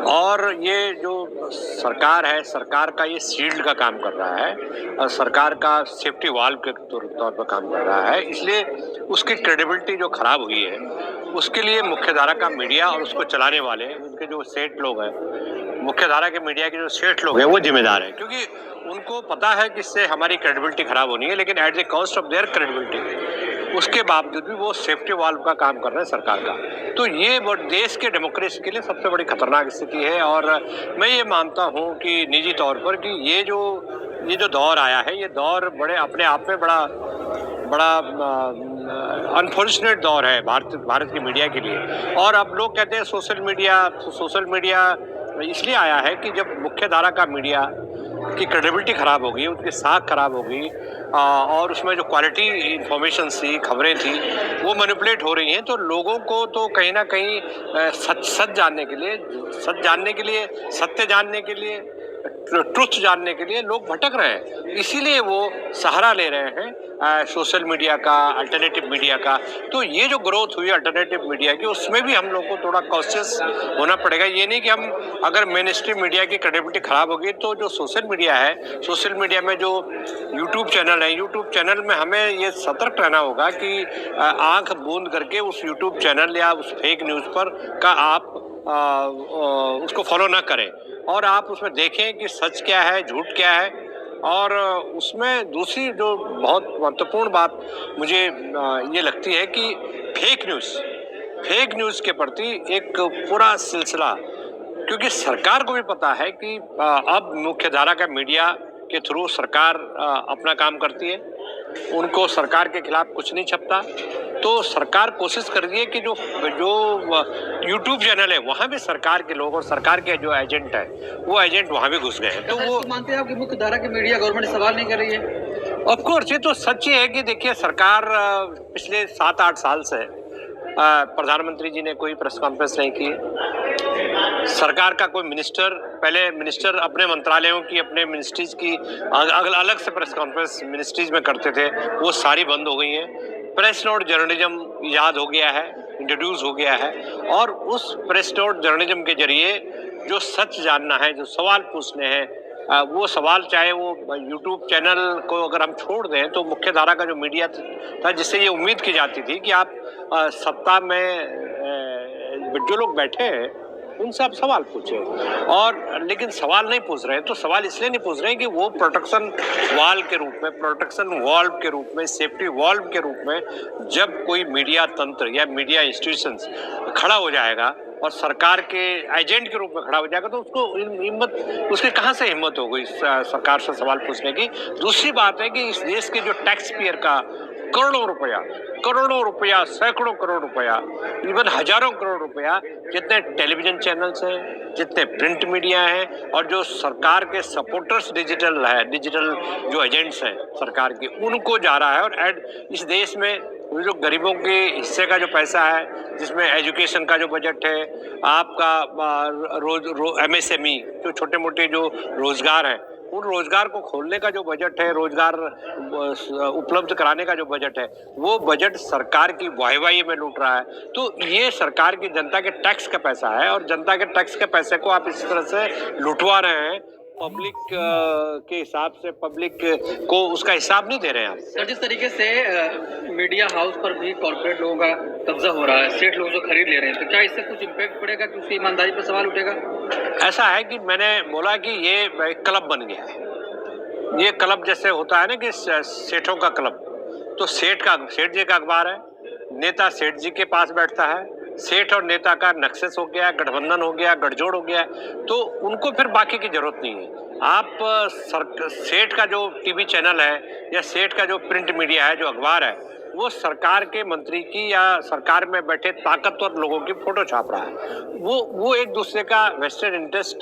और ये जो सरकार है, सरकार का ये शील्ड का काम कर रहा है और सरकार का सेफ्टी वाल्व के तौर पर काम कर रहा है। इसलिए उसकी क्रेडिबिलिटी जो खराब हुई है, उसके लिए मुख्यधारा का मीडिया और उसको चलाने वाले उनके जो सेठ लोग हैं, मुख्यधारा के मीडिया के जो सेठ लोग हैं, वो जिम्मेदार हैं, क्योंकि उनको पता है कि इससे हमारी क्रेडिबिलिटी खराब होनी है, लेकिन at the cost of their credibility उसके बावजूद भी वो सेफ्टी वाल्व का काम कर रहे हैं सरकार का। तो ये देश के डेमोक्रेसी के लिए सबसे बड़ी खतरनाक स्थिति है। और मैं ये मानता हूँ कि निजी तौर पर कि ये जो दौर आया है, ये दौर बड़े अपने आप में बड़ा बड़ा अनफॉर्चुनेट दौर है भारत की मीडिया के लिए। और अब लोग कहते हैं सोशल मीडिया इसलिए आया है कि जब मुख्यधारा का मीडिया की क्रेडिबिलिटी खराब होगी, उसकी साख खराब होगी और उसमें जो क्वालिटी इंफॉर्मेशन थी, खबरें थी, वो मैनिपुलेट हो रही हैं, तो लोगों को तो कहीं ना कहीं सत्य जानने के लिए ट्रुथ जानने के लिए लोग भटक रहे हैं। इसीलिए वो सहारा ले रहे हैं सोशल मीडिया का, अल्टरनेटिव मीडिया का। तो ये जो ग्रोथ हुई अल्टरनेटिव मीडिया की, उसमें भी हम लोग को थोड़ा कॉशियस होना पड़ेगा। ये नहीं कि हम अगर मेन स्ट्रीम मीडिया की क्रेडिबिलिटी खराब होगी तो जो सोशल मीडिया है, सोशल मीडिया में जो यूट्यूब चैनल है, यूट्यूब चैनल में हमें ये सतर्क रहना होगा कि आंख बूंद करके उस यूट्यूब चैनल या उस फेक न्यूज़ पर का आप उसको फॉलो ना करें और आप उसमें देखें कि सच क्या है, झूठ क्या है। और उसमें दूसरी जो बहुत महत्वपूर्ण बात मुझे ये लगती है कि फेक न्यूज़ के प्रति एक पूरा सिलसिला, क्योंकि सरकार को भी पता है कि अब मुख्यधारा का मीडिया के थ्रू सरकार अपना काम करती है, उनको सरकार के खिलाफ कुछ नहीं छपता। तो सरकार कोशिश कर रही है कि जो यूट्यूब चैनल है, वहाँ भी सरकार के लोग और सरकार के जो एजेंट है, वो एजेंट वहाँ भी घुस गए हैं। तो वो मानते हैं आप कि मुख्यधारा की मीडिया गवर्नमेंट सवाल नहीं कर रही है? ऑफ कोर्स, ये तो सच ही है कि देखिए, सरकार पिछले 7-8 साल से प्रधानमंत्री जी ने कोई प्रेस कॉन्फ्रेंस नहीं की। सरकार का कोई पहले मिनिस्टर अपने मंत्रालयों की, अपने मिनिस्ट्रीज की अलग से प्रेस कॉन्फ्रेंस मिनिस्ट्रीज में करते थे, वो सारी बंद हो गई हैं। प्रेस नोट जर्नलिज्म ईजाद हो गया है, इंट्रोड्यूस हो गया है, और उस प्रेस नोट जर्नलिज्म के जरिए जो सच जानना है, जो सवाल पूछने हैं, वो सवाल चाहे वो यूट्यूब चैनल को अगर हम छोड़ दें तो मुख्यधारा का जो मीडिया था, जिससे ये उम्मीद की जाती थी कि आप सत्ता में जो लोग बैठे हैं उनसे आप सवाल पूछें, और लेकिन सवाल नहीं पूछ रहे हैं। तो सवाल इसलिए नहीं पूछ रहे हैं कि वो प्रोटेक्शन वाल्व के रूप में, सेफ्टी वाल्व के रूप में जब कोई मीडिया तंत्र या मीडिया इंस्टीट्यूशंस खड़ा हो जाएगा और सरकार के एजेंट के रूप में खड़ा हो जाएगा, तो उसकी कहाँ से हिम्मत हो गई सरकार से सवाल पूछने की। दूसरी बात है कि इस देश के जो टैक्स पेयर का करोड़ों रुपया, सैकड़ों करोड़ रुपया, इवन हजारों करोड़ रुपया जितने टेलीविजन चैनल्स हैं, जितने प्रिंट मीडिया हैं, और जो सरकार के सपोर्टर्स डिजिटल जो एजेंट्स हैं सरकार के, उनको जा रहा है। और इस देश में जो गरीबों के हिस्से का जो पैसा है, जिसमें एजुकेशन का जो बजट है, आपका MSME जो छोटे मोटे जो रोजगार हैं, उन रोजगार को खोलने का जो बजट है, रोजगार उपलब्ध कराने का जो बजट है, वो बजट सरकार की वाहवाही में लूट रहा है। तो ये सरकार की जनता के टैक्स का पैसा है, और जनता के टैक्स के पैसे को आप इस तरह से लुटवा रहे हैं। पब्लिक के हिसाब से पब्लिक को उसका हिसाब नहीं दे रहे हैं आप। सर, जिस तरीके से मीडिया हाउस पर भी कॉर्पोरेट लोगों का कब्जा हो रहा है, सेठ लोग जो खरीद ले रहे हैं, तो क्या इससे कुछ इम्पैक्ट पड़ेगा कि उसकी ईमानदारी पर सवाल उठेगा? ऐसा है कि मैंने बोला कि ये क्लब बन गया है। ये क्लब जैसे होता है ना कि सेठों का क्लब, तो सेठ जी का अखबार है, नेता सेठ जी के पास बैठता है, सेठ और नेता का नक्सेस हो गया, गठबंधन हो गया, गठजोड़ हो गया, तो उनको फिर बाकी की जरूरत नहीं है। आप सेठ का जो टीवी चैनल है या सेठ का जो प्रिंट मीडिया है, जो अखबार है, वो सरकार के मंत्री की या सरकार में बैठे ताकतवर लोगों की फोटो छाप रहा है। वो एक दूसरे का वेस्टेड इंटरेस्ट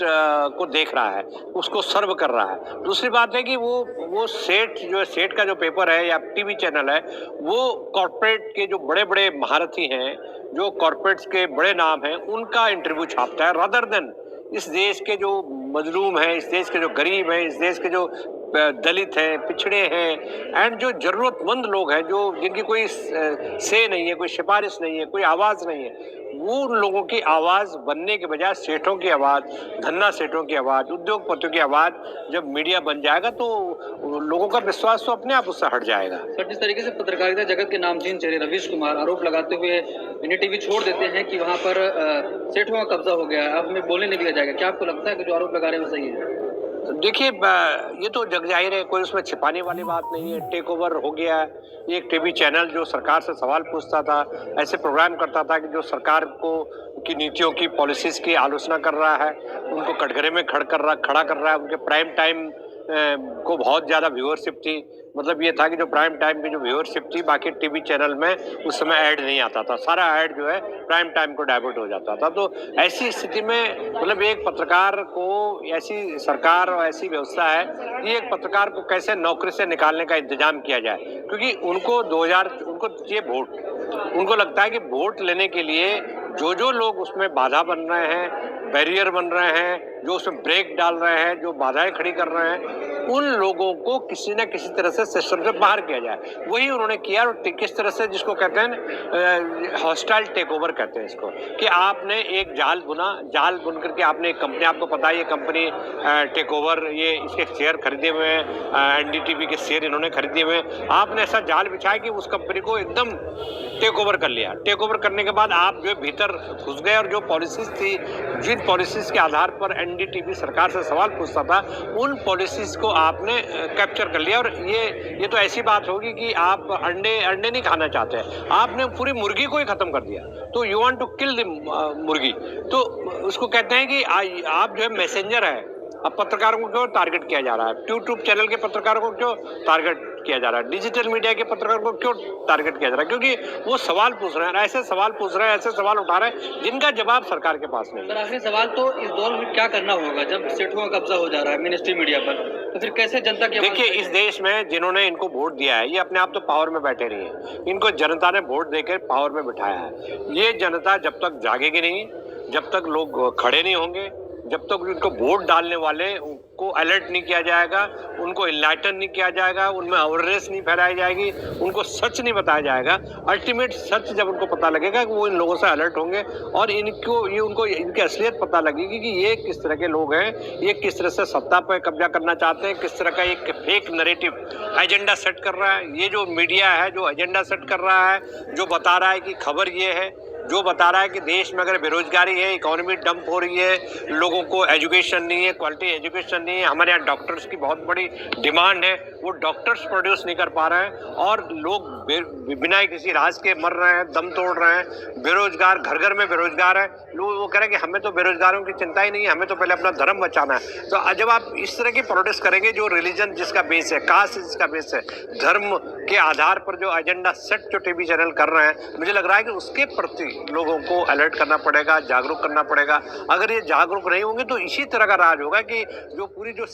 को देख रहा है, उसको सर्व कर रहा है। दूसरी बात है कि वो सेठ का जो पेपर है या टीवी चैनल है, वो कॉर्पोरेट के जो बड़े बड़े महारथी हैं, जो कॉर्पोरेट्स के बड़े नाम हैं, उनका इंटरव्यू छापता है, रादर देन इस देश के जो मजलूम हैं, इस देश के जो गरीब हैं, इस देश के जो दलित हैं, पिछड़े हैं एंड जो जरूरतमंद लोग हैं, जो जिनकी कोई से नहीं है, कोई सिफारिश नहीं है, कोई आवाज नहीं है, वो उन लोगों की आवाज बनने के बजाय सेठों की आवाज, धन्ना सेठों की आवाज, उद्योगपतियों की आवाज जब मीडिया बन जाएगा तो लोगों का विश्वास तो अपने आप उससे हट जाएगा। सर, जिस तरीके से पत्रकारिता जगत के नामचीन चेहरे रवीश कुमार आरोप लगाते हुए इंडिया टीवी छोड़ देते हैं कि वहां पर सेठों का कब्जा हो गया है, अब हमें बोलने नहीं दिया जाएगा, क्या आपको लगता है कि जो आरोप लगा रहे हैं वो सही है? देखिए, ये तो जग जाहिर है, कोई उसमें छिपाने वाली बात नहीं है। टेक ओवर हो गया है। एक टीवी चैनल जो सरकार से सवाल पूछता था, ऐसे प्रोग्राम करता था कि जो सरकार को की नीतियों की, पॉलिसीज की आलोचना कर रहा है, उनको कटघरे में खड़ा कर रहा है। उनके प्राइम टाइम को बहुत ज़्यादा व्यूअरशिप थी। मतलब ये था कि जो प्राइम टाइम की जो व्यूअरशिप थी, बाकी टीवी चैनल में उस समय ऐड नहीं आता था, सारा ऐड जो है प्राइम टाइम को डाइवर्ट हो जाता था। तो ऐसी स्थिति में मतलब एक पत्रकार को, ऐसी सरकार और ऐसी व्यवस्था है कि एक पत्रकार को कैसे नौकरी से निकालने का इंतजाम किया जाए, क्योंकि उनको चाहिए वोट। उनको लगता है कि वोट लेने के लिए जो लोग उसमें बाधा बन रहे हैं, बैरियर बन रहे हैं, जो उसमें ब्रेक डाल रहे हैं, जो बाधाएं खड़ी कर रहे हैं, उन लोगों को किसी न किसी तरह से सिस्टम से बाहर किया जाए। वही उन्होंने किया। और किस तरह से, जिसको कहते हैं हॉस्टाइल टेक ओवर कहते हैं इसको, कि आपने एक जाल बुन करके आपने एक कंपनी, आपको पता है ये कंपनी टेक ओवर, ये इसके शेयर खरीदे हुए हैं, एनडीटीवी के शेयर इन्होंने खरीदे हुए हैं। आपने ऐसा जाल बिछाया कि उस कंपनी को एकदम टेक ओवर कर लिया। टेक ओवर करने के बाद आप जो भीतर घुस गए और जो पॉलिसीज थी, जिन पॉलिसीज के आधार पर एनडीटीवी सरकार से सवाल पूछता था, उन पॉलिसीज को आपने कैप्चर कर लिया। और ये तो ऐसी बात होगी कि आप अंडे नहीं खाना चाहते, आपने पूरी मुर्गी को ही खत्म कर दिया। तो you want to kill the murgi. तो उसको कहते हैं कि आप जो है मैसेंजर है। अब पत्रकारों को क्यों टारगेट किया जा रहा है? यूट्यूब चैनल के पत्रकारों को क्यों टारगेट किया जा रहा है? डिजिटल मीडिया के पत्रकारों को क्यों टारगेट किया जा रहा है? क्योंकि वो सवाल पूछ रहे हैं, ऐसे सवाल पूछ रहे हैं, ऐसे सवाल उठा रहे हैं जिनका जवाब सरकार के पास नहीं है। सर, आखिरी सवाल, तो इस दौर में क्या करना होगा जब सेठों का कब्जा हो जा रहा है मिनिस्ट्री मीडिया पर, तो फिर कैसे जनता की आवाज? देखिए, इस देश में जिन्होंने इनको वोट दिया है, ये अपने आप तो पावर में बैठे नहीं है। इनको जनता ने वोट देकर पावर में बिठाया है। ये जनता जब तक जागेगी नहीं, जब तक लोग खड़े नहीं होंगे, जब तक उनको वोट डालने वाले को अलर्ट नहीं किया जाएगा, उनको इनलाइटन नहीं किया जाएगा, उनमें अवेयरनेस नहीं फैलाई जाएगी, उनको सच नहीं बताया जाएगा। अल्टीमेट सच जब उनको पता लगेगा कि वो इन लोगों से अलर्ट होंगे और उनको इनकी असलियत पता लगेगी कि ये किस तरह के लोग हैं, ये किस तरह से सत्ता पर कब्जा करना चाहते हैं, किस तरह का एक फेक नैरेटिव एजेंडा सेट कर रहा है। ये जो मीडिया है, जो एजेंडा सेट कर रहा है, जो बता रहा है कि खबर ये है, जो बता रहा है कि देश में अगर बेरोजगारी है, इकोनॉमी डंप हो रही है, लोगों को एजुकेशन नहीं है, क्वालिटी एजुकेशन नहीं है, हमारे यहाँ डॉक्टर्स की बहुत बड़ी डिमांड है, वो डॉक्टर्स प्रोड्यूस नहीं कर पा रहे हैं और लोग बिना किसी राज के मर रहे हैं, दम तोड़ रहे हैं, बेरोजगार घर घर में बेरोजगार है। लोग वो कह रहे हैं कि हमें तो बेरोजगारों की चिंता ही नहीं है, हमें तो पहले अपना धर्म बचाना है। तो जब आप इस तरह की प्रोटेस्ट करेंगे, जो रिलीजन जिसका बेस है, कास्ट जिसका बेस है, धर्म के आधार पर जो एजेंडा सेट जो टीवी चैनल कर रहे हैं, मुझे लग रहा है कि उसके प्रति लोगों को अलर्ट करना पड़ेगा, जागरूक करना पड़ेगा। अगर ये जागरूक नहीं होंगे तो इसी तरह का राज होगा कि जो पूरी जो